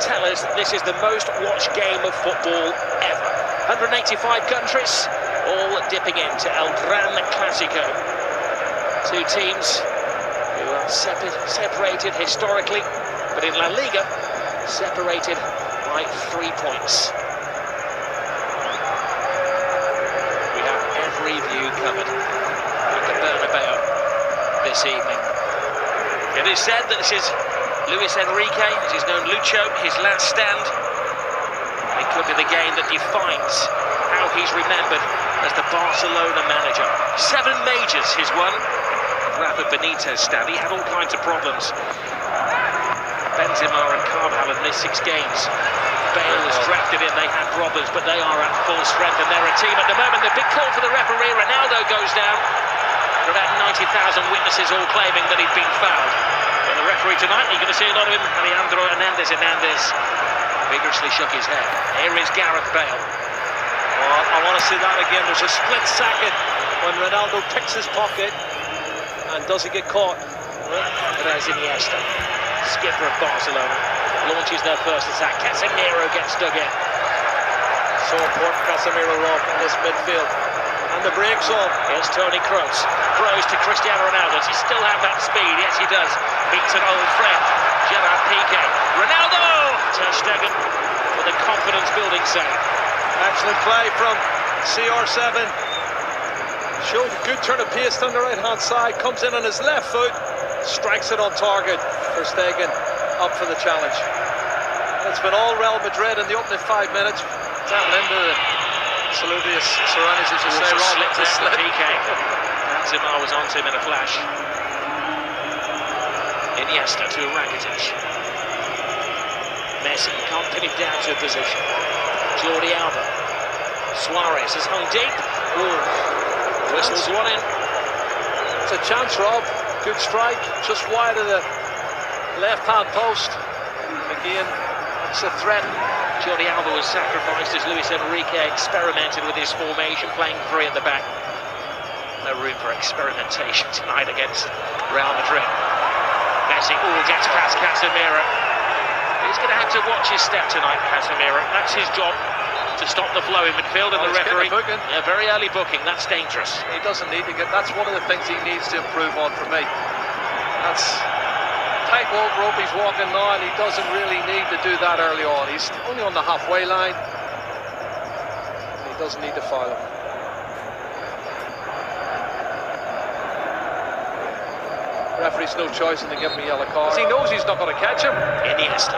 tell us that this is the most watched game of football ever. 185 countries, all dipping into El Gran Clasico. Two teams who are separated historically, but in La Liga, separated by 3 points. We have every view covered at the Bernabeu this evening. It is said that this is Luis Enrique, as he's known Lucho, his last stand. It could be the game that defines how he's remembered as the Barcelona manager. 7 majors he's won. Rafa Benitez stand, he had all kinds of problems. Benzema and Carvajal have missed 6 games. Bale was drafted in, they had problems, but they are at full strength and they're a team at the moment. The big call for the referee, Ronaldo goes down. There are about 90,000 witnesses all claiming that he'd been fouled. But the referee tonight, you're going to see a lot of him. Alejandro Hernandez vigorously shook his head. Here is Gareth Bale. Well, I want to see that again. There's a split second when Ronaldo picks his pocket and doesn't get caught. There's Iniesta, skipper of Barcelona, launches their first attack. Casemiro gets dug in. So important, Casemiro, Rob, in this midfield. And the break's on. Here's Toni Kroos. Kroos to Cristiano Ronaldo. Does he still have that speed? Yes, he does. Meets an old friend, Gerard Piqué. Ronaldo! Ter Stegen for the confidence-building save. Excellent play from CR7. Showed a good turn of pace down the right-hand side. Comes in on his left foot. Strikes it on target. Ter Stegen up for the challenge. It's been all Real Madrid in the opening 5 minutes. Down into the Saludius Saranis, as you say, Rob. Slipped out Piqué. Benzema was onto him in a flash. Iniesta to Rakitic. Messi can't pin him down to a position. Jordi Alba. Suarez has hung deep. Ooh. Whistles one in. It's a chance, Rob. Good strike, just wide of the left-hand post. Again, it's a threat. Jordi Alba was sacrificed as Luis Enrique experimented with his formation, playing 3 at the back. No room for experimentation tonight against Real Madrid. Messi gets past Casemiro. He's going to have to watch his step tonight, Casemiro. That's his job, to stop the flow in midfield, and the referee. Yeah, very early booking. That's dangerous. He doesn't need to get. That's one of the things he needs to improve on for me. That's tightrope rope he's walking now, and he doesn't really need to do that early on. He's only on the halfway line. He doesn't need to foul him. Referee's no choice in to give him a yellow card. He knows he's not going to catch him. Iniesta.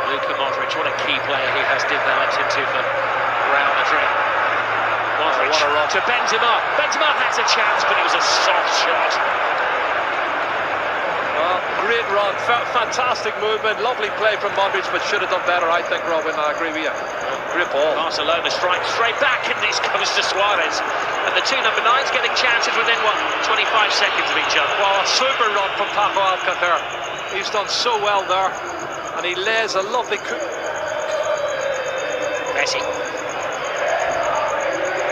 Luka Modric, what a key player he has developed into for Real Madrid. Modric to Benzema. Benzema has a chance, but it was a soft shot. Well, great run, fantastic movement, lovely play from Modric, but should have done better, I think, Robin. I agree with you. Great ball. Barcelona strike straight back, and this comes to Suarez. And the 2 number 9s getting chances within, 25 seconds of each other. Well, a super run from Paco Alcácer. He's done so well there. And he lays a lovely Messi.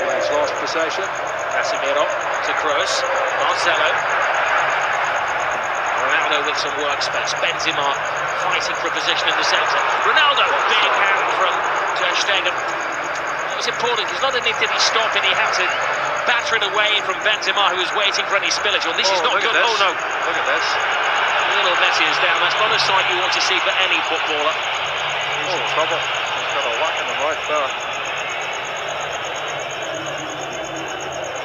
He's lost possession. Casemiro to Kroos. Marcelo. Ronaldo with some workspace. Benzema fighting for a position in the centre. Ronaldo, big hand from Ter Stegen. It was important because not only did he stop it, he had to batter it away from Benzema, who was waiting for any spillage. Well, this is not good. Oh no! Look at this. Little Messi is down. That's not a sight you want to see for any footballer. He's in trouble. He's got a whack in the right there.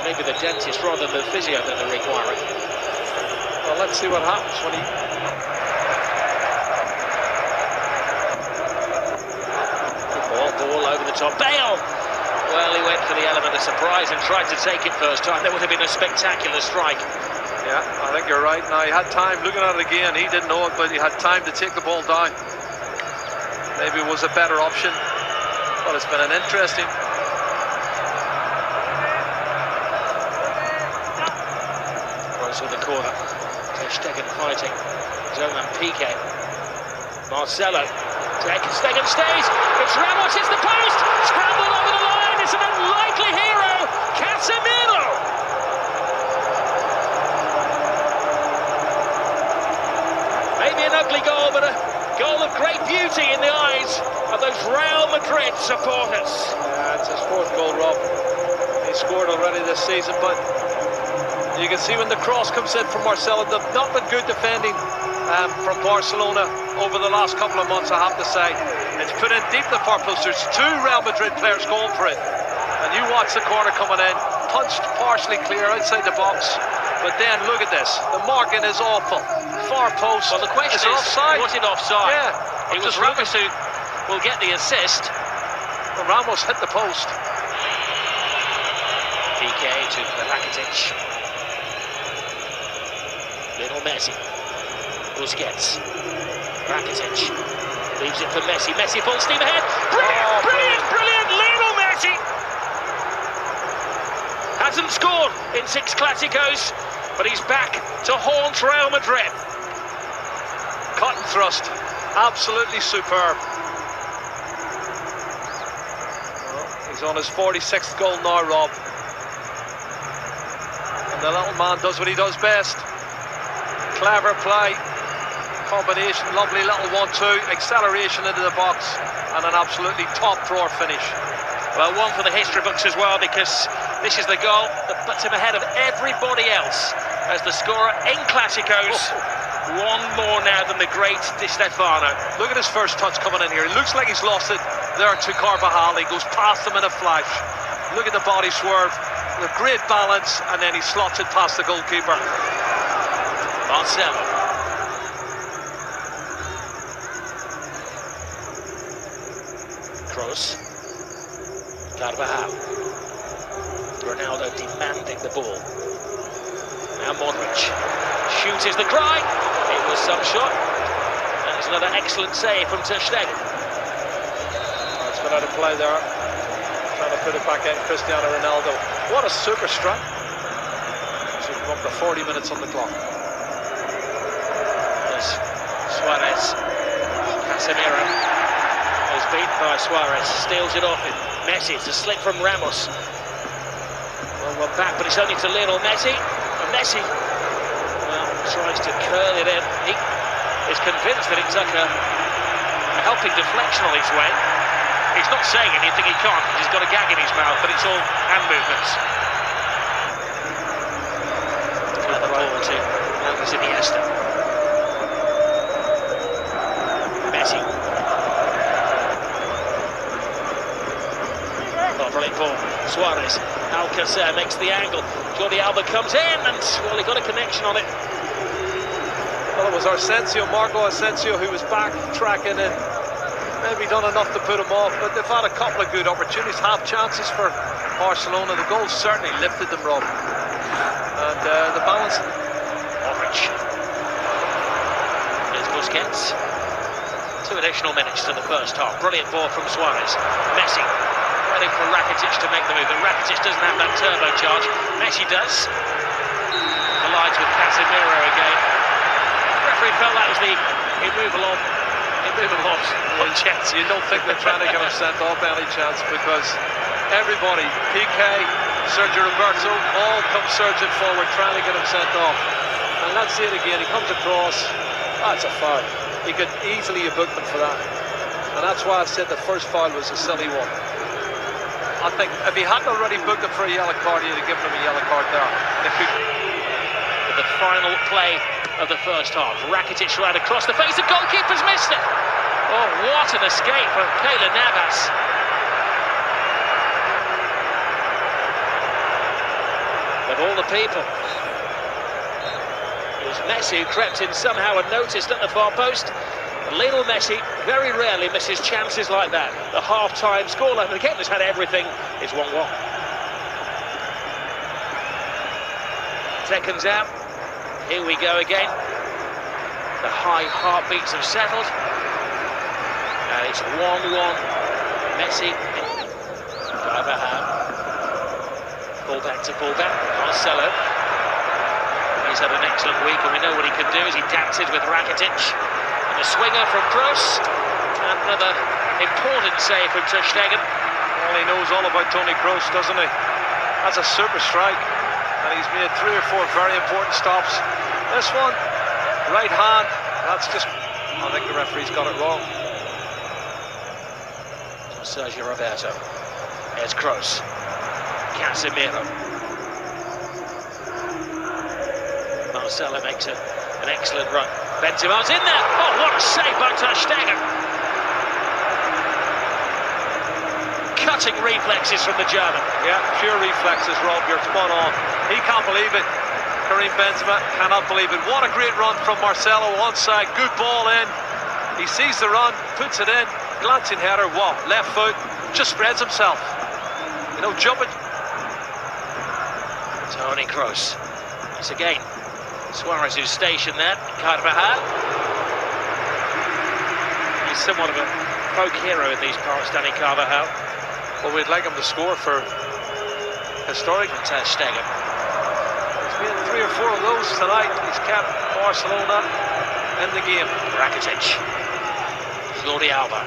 Maybe the dentist rather than the physio that they're requiring. Well, let's see what happens when he... Ball over the top. Bale! Well, he went for the element of surprise and tried to take it first time. There would have been a spectacular strike. Yeah, I think you're right. Now, he had time, looking at it again, he didn't know it, but he had time to take the ball down. Maybe it was a better option, but it's been an interesting... Cross in the corner. Ter Stegen fighting. Zoman Piqué. Marcelo. Ter Stegen stays. It's Ramos, it's the post. Scrambled over the line. It's an unlikely hero. Casemiro. Maybe be an ugly goal, but a goal of great beauty in the eyes of those Real Madrid supporters. Yeah, it's his fourth goal, Rob. He scored already this season, but you can see when the cross comes in from Marcelo, they've not been good defending from Barcelona over the last couple of months, I have to say. It's put in deep the far post. There's two Real Madrid players going for it. And you watch the corner coming in, punched partially clear outside the box. But then look at this, the marking is awful. Far post. Well, the question is offside? was it offside? Yeah. It was Ramos who will get the assist. Well, Ramos hit the post. PK to Rakitic. Little Messi. Busquets. Rakitic. Leaves it for Messi. Messi full steam ahead. Brilliant, brilliant. Lionel Messi hasn't scored in 6 Clásicos, but he's back to haunt Real Madrid. Cut and thrust. Absolutely superb. Well, he's on his 46th goal now, Rob. And the little man does what he does best. Clever play. Combination, lovely little 1-2, acceleration into the box, and an absolutely top drawer finish. Well, one for the history books as well, because this is the goal that puts him ahead of everybody else as the scorer in Clásicos. One more now than the great Di Stefano. Look at his first touch coming in here. It looks like he's lost it there to Carvajal. He goes past him in a flash. Look at the body swerve, the great balance, and then he slots it past the goalkeeper. Marcelo. Kroos. Carvajal. Ronaldo demanding the ball. Now Modric. Shoot is the cry. It was some shot. And it's another excellent save from Ter Stegen. Oh, it's been out of play there. Trying to put it back in, Cristiano Ronaldo. What a super strike. So we're up to 40 minutes on the clock. There's Suarez. Casemiro. Was beaten by Suarez, steals it off him. Messi, it's a slip from Ramos. Well, we're back, but it's only to Lionel Messi. And Messi, well, tries to curl it in. He is convinced that it took a helping deflection on his way. He's not saying anything, he can't, because he's got a gag in his mouth, but it's all hand movements. Clever ball to Andres Iniesta. Messi. Brilliant ball. Suarez. Alcacer makes the angle. Jordi Alba comes in and, well, he got a connection on it. Well, it was Marco Asensio, who was back tracking and maybe done enough to put him off, but they've had a couple of good opportunities, half chances for Barcelona. The goal certainly lifted them, Rob. And the balance. Modric. Here's Busquets. 2 additional minutes to the first half. Brilliant ball from Suarez. Messi. Waiting for Rakitic to make the move, but Rakitic doesn't have that turbocharge. Messi does. Collides with Casemiro again. The referee felt that was the immovable chance. You don't think they're trying to get him sent off any chance, because everybody, PK, Sergio Roberto, all come surging forward trying to get him sent off. And let's see it again. He comes across. That's a foul. He could easily have booked him for that. And that's why I said the first foul was a silly one. I think if he hadn't already booked him for a yellow card, he'd have given him a yellow card there. For the final play of the first half, Rakitic right across the face, the goalkeeper's missed it. Oh, what an escape from Keylor Navas. Of all the people, it was Messi who crept in somehow and noticed at the far post. Lionel Messi very rarely misses chances like that. The half-time scoreline, the game has had everything, is 1-1. Seconds out, here we go again. The high heartbeats have settled. And it's 1-1. Messi, Carvajal. Full back, Marcelo. He's had an excellent week, and we know what he can do as he dances with Rakitic. And a swinger from Kroos, and another important save from Ter Stegen. Well, he knows all about Toni Kroos, doesn't he? That's a super strike, and he's made 3 or 4 very important stops. This one, right hand, That's just, I think the referee's got it wrong. Sergio Roberto. There's Kroos. Casemiro. Marcelo makes an excellent run. Benzema's in there. Oh, what a save by Ter Stegen. Cutting reflexes from the German. Yeah, pure reflexes, Rob. You're spot on. He can't believe it. Karim Benzema cannot believe it. What a great run from Marcelo onside. Good ball in. He sees the run, puts it in. Glancing header. What? Left foot. Just spreads himself. You know, jumping. Toni Kroos. Once again, Suarez who's stationed there. Carvajal. He's somewhat of a folk hero in these parts, Danny Carvajal. Well, we'd like him to score for historic. Ter Stegen. There's been 3 or 4 of those tonight. He's kept Barcelona in the game. Rakitic. Jordi Alba.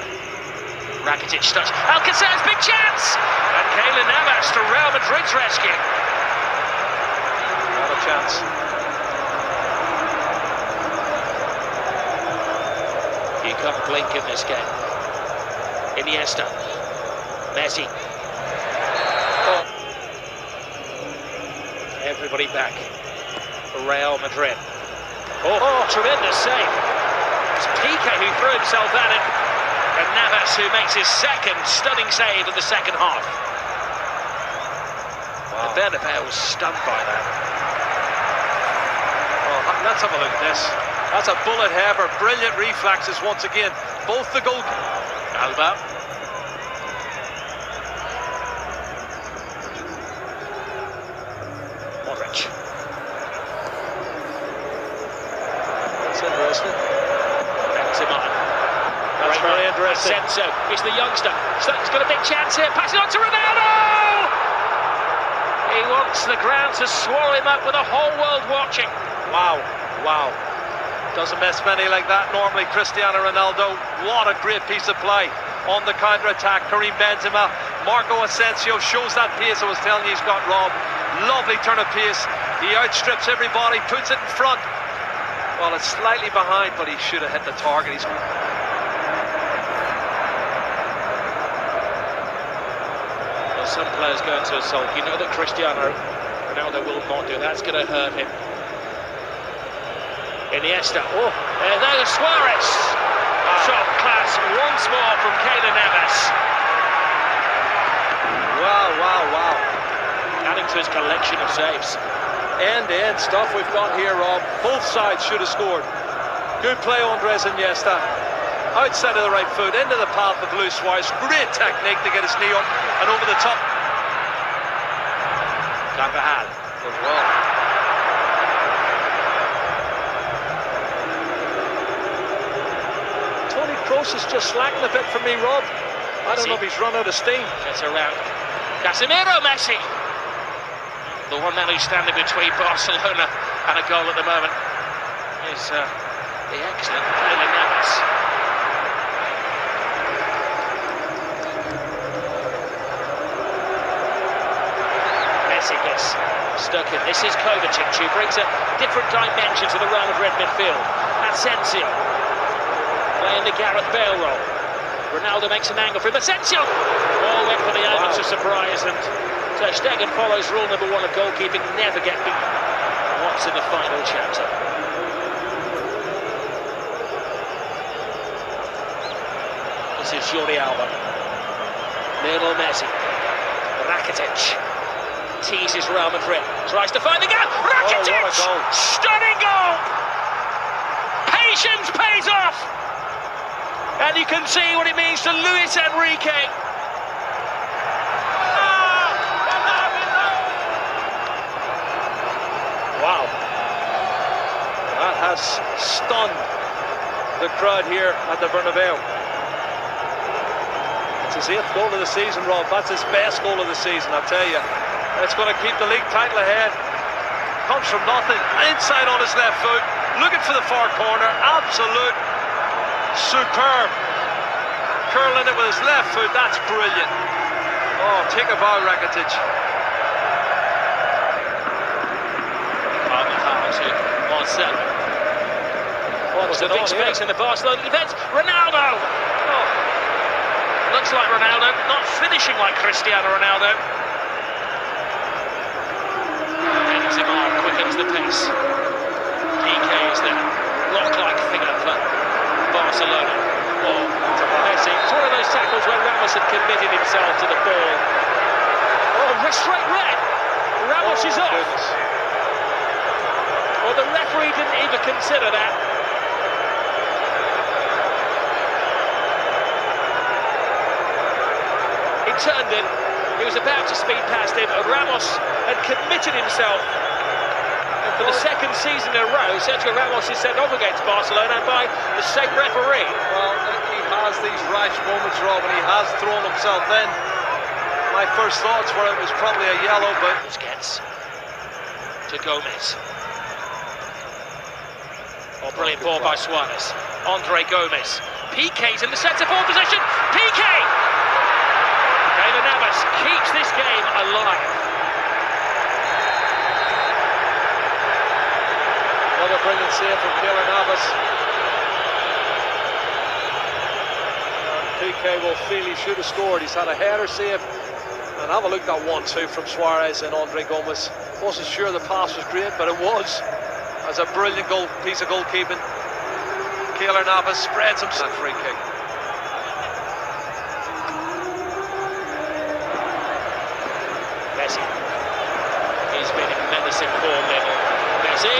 Rakitic starts. Alcacer's big chance! And Keylor Navas to Real Madrid's rescue. Not a chance. You can't blink in this game. Iniesta. Messi. Oh. Everybody back for Real Madrid. Oh, tremendous save. It's Piqué who threw himself at it. And Navas who makes his second stunning save in the second half. Wow. The Bernabeu was stunned by that. Oh, let's have a look at this. That's a bullet header. Brilliant reflexes once again. Both the goal. Alba. Modric. That's interesting. Benzema. That's very interesting. Asensio is the youngster. He's got a big chance here. Passing on to Ronaldo! He wants the ground to swallow him up with the whole world watching. Wow, wow. Doesn't miss many like that normally, Cristiano Ronaldo. What a great piece of play on the counter-attack. Karim Benzema, Marco Asensio shows that pace I was telling you he's got, Rob. Lovely turn of pace. He outstrips everybody, puts it in front. Well, it's slightly behind, but he should have hit the target. Some players go into a sulk. You know that Cristiano Ronaldo will not do. That's going to hurt him. Iniesta. Oh, there's Suarez. Top class once more from Keylor Navas. Wow, wow, wow. Adding to his collection of saves. End-to-end stuff we've got here, Rob. Both sides should have scored. Good play, Andres Iniesta. Outside of the right foot, into the path of Luis Suarez. Great technique to get his knee up and over the top. Carvajal as well. Toni Kroos is just slacking a bit for me, Rob. I don't know if he's run out of steam. Gets around. Casemiro, Messi. The one man who's standing between Barcelona and a goal at the moment is the excellent Keylor Navas. Gets stuck in. This is Kovacic, who brings a different dimension to the Real Madrid midfield. Asensio playing the Gareth Bale role. Ronaldo makes an angle for him. Asensio! All went for the elements of surprise, and Ter Stegen follows rule number 1 of goalkeeping: never get beaten. What's in the final chapter? This is Jordi Alba. Lionel Messi. Rakitic. Teases Real Madrid, tries to find the gap. Rakitic! Oh, what a goal. Stunning goal! Patience pays off! And you can see what it means to Luis Enrique. Wow. That has stunned the crowd here at the Bernabeu. It's his 8th goal of the season, Rob. That's his best goal of the season, I'll tell you. It's going to keep the league title ahead. Comes from nothing. Inside on his left foot. Looking for the far corner. Absolute. Superb. Curling it with his left foot. That's brilliant. Oh, take a bow, Rakitic. Marcelo. What's the big space in the Barcelona defence? Ronaldo! Oh. Looks like Ronaldo, not finishing like Cristiano Ronaldo. Benzema quickens the pace. PK is there. Rock-like figure for Barcelona. Oh, Messi. It's one of those tackles where Ramos had committed himself to the ball. Oh, straight red. Ramos is off. Goodness. Well, the referee didn't even consider that. He turned it. He was about to speed past him, and Ramos had committed himself. And for the second season in a row, Sergio Ramos is sent off against Barcelona by the same referee. Well, he has these rash moments, Rob, and he has thrown himself in. My first thoughts were it was probably a yellow, but... Gets to Gomez. Oh, brilliant ball by Suarez. Andre Gomez. PK's in the centre-forward position. PK! Keylor Navas keeps this game alive. Another brilliant save from Keylor Navas. PK will feel he should have scored. He's had a header save. And have a look at that 1-2 from Suarez and Andre Gomez. Wasn't sure the pass was great, but it was. As a brilliant piece of goalkeeping. Keylor Navas spreads himself. Free kick. Messi. He's been in menacing form, little. Messi.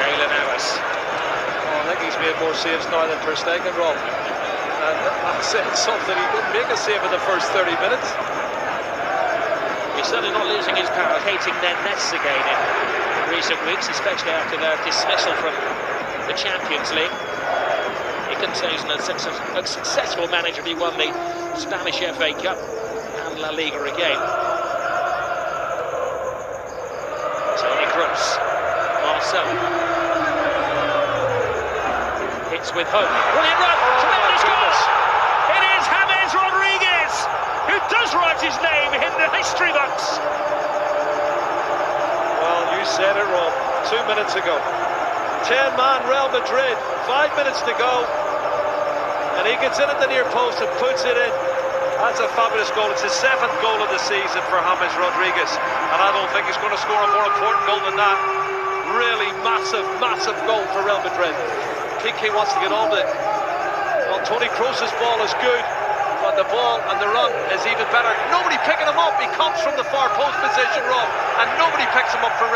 Keylor Navas. Oh, I think he's made more saves now than Ter Stegen, Rob. And that said something. He didn't make a save in the first 30 minutes. He's certainly not losing his power, hating their nests again in recent weeks, especially after their dismissal from the Champions League. He couldn't say he's a successful manager. He won the Spanish FA Cup and La Liga again. Toni Kroos, Marcelo. Hits with hope. Brilliant run! Tremendous goal! It is James Rodriguez who does write his name in the history books. Well, you said it, Rob. 2 minutes ago. 10-man Real Madrid. 5 minutes to go. And he gets in at the near post and puts it in. That's a fabulous goal. It's his 7th goal of the season for James Rodriguez. And I don't think he's going to score a more important goal than that. Really massive, massive goal for Real Madrid. PK wants to get on with it. Well, Toni Kroos's ball is good, but the ball and the run is even better. Nobody picking him up. He comes from the far post position, Rob, and nobody picks him up for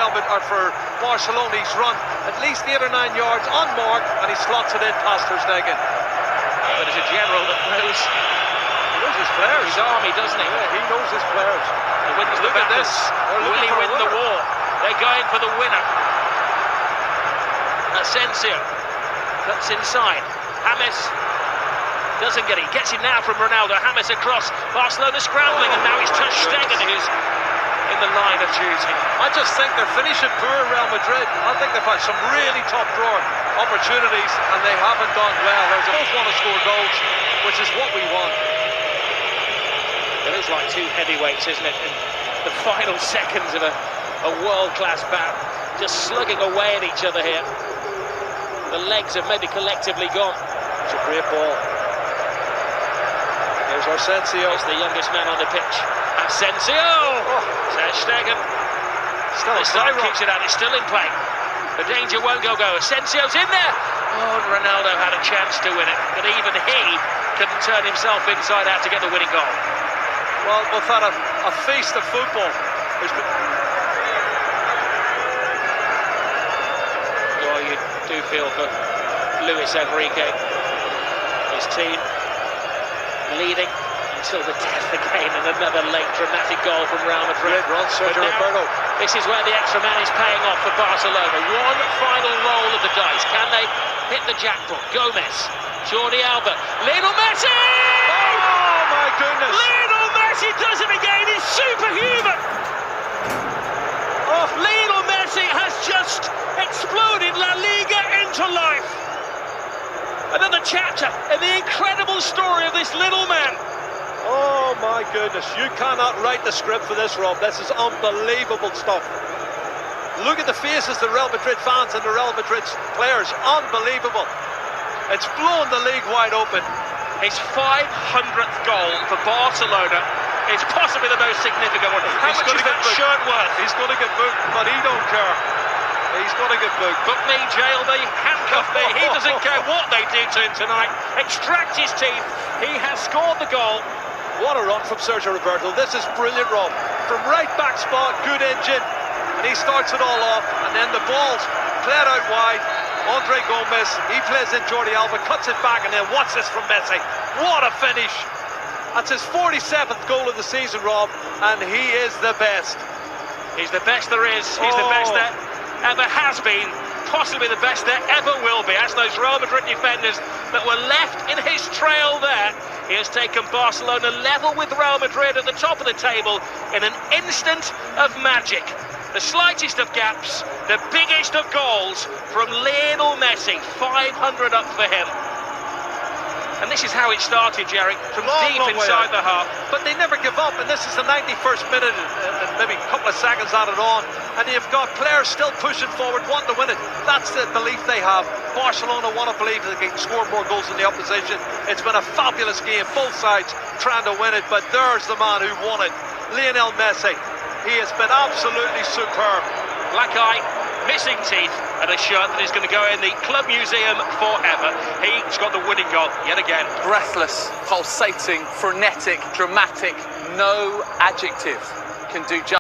for Barcelona. He's run at least 8 or 9 yards unmarked, and he slots it in past Ter Stegen. But as a general that knows his players, his army, doesn't he? Yeah, he knows his players. He wins the battles. Will he win the war? They're going for the winner. Asensio cuts inside. James doesn't get it. He gets it now from Ronaldo. James across. Barcelona scrambling, and now he's touched Stegen, who's in the line of duty. I just think they're finishing poor, Real Madrid. I think they've had some really top drawer opportunities, and they haven't done well. They both want to score goals, which is what we want. It is like two heavyweights, isn't it? In the final seconds of a world-class bout, just slugging away at each other here. The legs have maybe collectively gone. It's a great ball. Here's Asensio. He's the youngest man on the pitch. Asensio! Oh. Ter Stegen. This time kicks it out. It's still in play. The danger won't go. Asensio's in there. Oh, and Ronaldo had a chance to win it, but even he couldn't turn himself inside out to get the winning goal. Well, we've had a feast of football. Oh, you do feel for Luis Enrique. His team leading until the death again, and another late dramatic goal from Real Madrid. This is where the extra man is paying off for Barcelona. One final roll of the dice. Can they hit the jackpot? Gomez, Jordi Alba, Lionel Messi! Oh my goodness! Lionel Messi does it again. He's superhuman. Oh, Lionel Messi has just exploded La Liga into life. Another chapter in the incredible story of this little man. Oh my goodness, you cannot write the script for this, Rob. This is unbelievable stuff. Look at the faces of the Real Madrid fans and the Real Madrid players. Unbelievable. It's blown the league wide open. His 500th goal for Barcelona is possibly the most significant one. How much is that shirt worth? He's going to get booked, but he don't care. He's going to get booked. Book me, jail me, handcuff me. He doesn't care what they do to him tonight. Extract his teeth. He has scored the goal. What a run from Sergio Roberto. This is brilliant, Rob. From right back spot, good engine. And he starts it all off. And then the ball's played out wide. Andre Gomez, he plays in Jordi Alba, cuts it back, and then watch this from Messi. What a finish. That's his 47th goal of the season, Rob, and he is the best. He's the best there is. He's the best there ever has been. Possibly the best there ever will be. As those Real Madrid defenders that were left in his trail there, he has taken Barcelona level with Real Madrid at the top of the table in an instant of magic. The slightest of gaps, the biggest of goals from Lionel Messi. 500 up for him. And this is how it started, Jerry, from deep inside the half. But they never give up, and this is the 91st minute, and maybe a couple of seconds added on, and you've got players still pushing forward, wanting to win it. That's the belief they have. Barcelona want to believe that they can score more goals than the opposition. It's been a fabulous game, both sides trying to win it, but there's the man who won it, Lionel Messi. He has been absolutely superb. Black eye, missing teeth, and a shirt that is going to go in the club museum forever. He's got the winning goal yet again. Breathless, pulsating, frenetic, dramatic. No adjective can do justice.